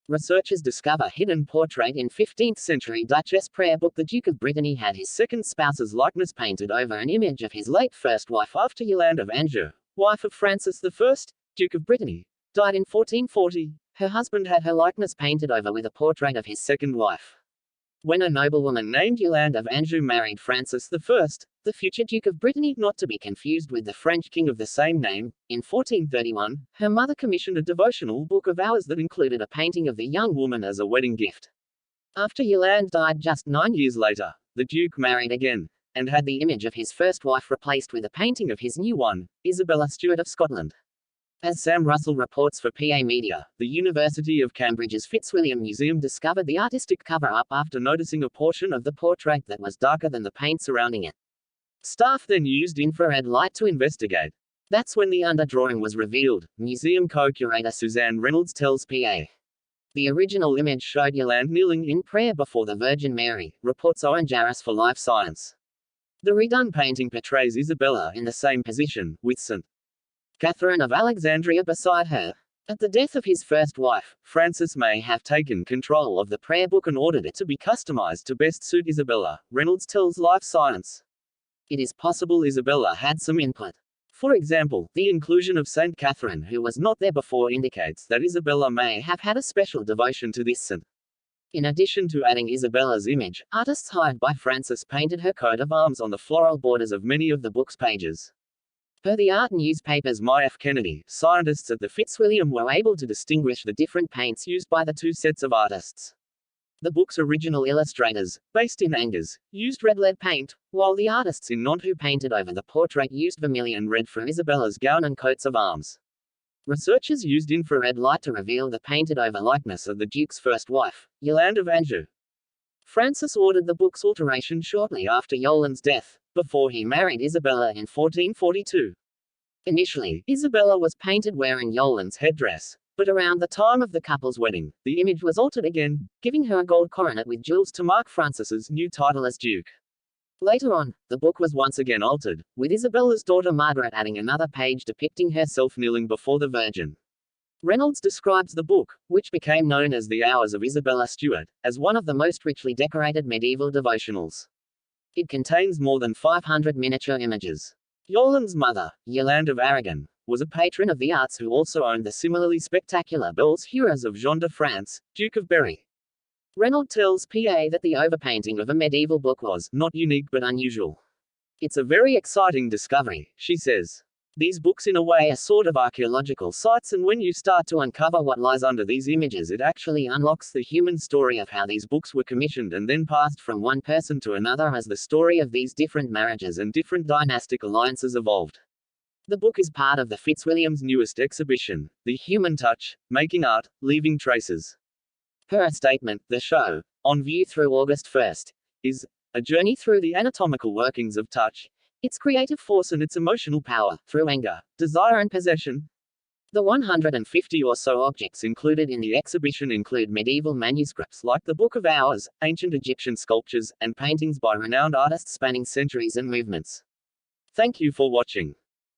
Researchers discover hidden portrait in 15th-century Duchess prayer book. The Duke of Brittany had his second spouse's likeness painted over an image of his late first wife after Yolande of Anjou, wife of Francis I, Duke of Brittany, died in 1440. Her husband had her likeness painted over with a portrait of his second wife. When a noblewoman named Yolande of Anjou married Francis I, the future Duke of Brittany, not to be confused with the French king of the same name, in 1431, her mother commissioned a devotional book of hours that included a painting of the young woman as a wedding gift. After Yolande died just 9 years later, the Duke married again, and had the image of his first wife replaced with a painting of his new one, Isabella Stuart of Scotland. As Sam Russell reports for PA Media, the University of Cambridge's Fitzwilliam Museum discovered the artistic cover-up after noticing a portion of the portrait that was darker than the paint surrounding it. Staff then used infrared light to investigate. That's when the underdrawing was revealed, museum co-curator Suzanne Reynolds tells PA. The original image showed Yolande kneeling in prayer before the Virgin Mary, reports Owen Jarris for Life Science. The redone painting portrays Isabella in the same position, with St. Catherine of Alexandria beside her. At the death of his first wife, Francis may have taken control of the prayer book and ordered it to be customized to best suit Isabella, Reynolds tells Life Science. It is possible Isabella had some input. For example, the inclusion of St. Catherine, who was not there before, indicates that Isabella may have had a special devotion to this saint. In addition to adding Isabella's image, artists hired by Francis painted her coat of arms on the floral borders of many of the book's pages. Per the art newspaper's My F. Kennedy, scientists at the Fitzwilliam were able to distinguish the different paints used by the two sets of artists. The book's original illustrators, based in Angers, used red lead paint, while the artists in Nantes who painted over the portrait used vermilion red for Isabella's gown and coats of arms. Researchers used infrared light to reveal the painted-over likeness of the Duke's first wife, Yolande of Anjou. Francis ordered the book's alteration shortly after Yolande's death, before he married Isabella in 1442. Initially, Isabella was painted wearing Yolande's headdress, but around the time of the couple's wedding, the image was altered again, giving her a gold coronet with jewels to mark Francis's new title as Duke. Later on, the book was once again altered, with Isabella's daughter Margaret adding another page depicting herself kneeling before the Virgin. Reynolds describes the book, which became known as The Hours of Isabella Stuart, as one of the most richly decorated medieval devotionals. It contains more than 500 miniature images. Yolande's mother, Yolande of Aragon, was a patron of the arts who also owned the similarly spectacular Belles Heures of Jean de France, Duke of Berry. Reynolds tells PA that the overpainting of a medieval book was not unique but unusual. It's a very exciting discovery, she says. These books in a way are sort of archaeological sites, and when you start to uncover what lies under these images, it actually unlocks the human story of how these books were commissioned and then passed from one person to another as the story of these different marriages and different dynastic alliances evolved. The book is part of the Fitzwilliam's newest exhibition, The Human Touch, Making Art, Leaving Traces. Per a statement, the show, on view through August 1st, is a journey through the anatomical workings of touch, its creative force and its emotional power, through anger, desire and possession. The 150 or so objects included in the exhibition include medieval manuscripts like the Book of Hours, ancient Egyptian sculptures, and paintings by renowned artists spanning centuries and movements. Thank you for watching.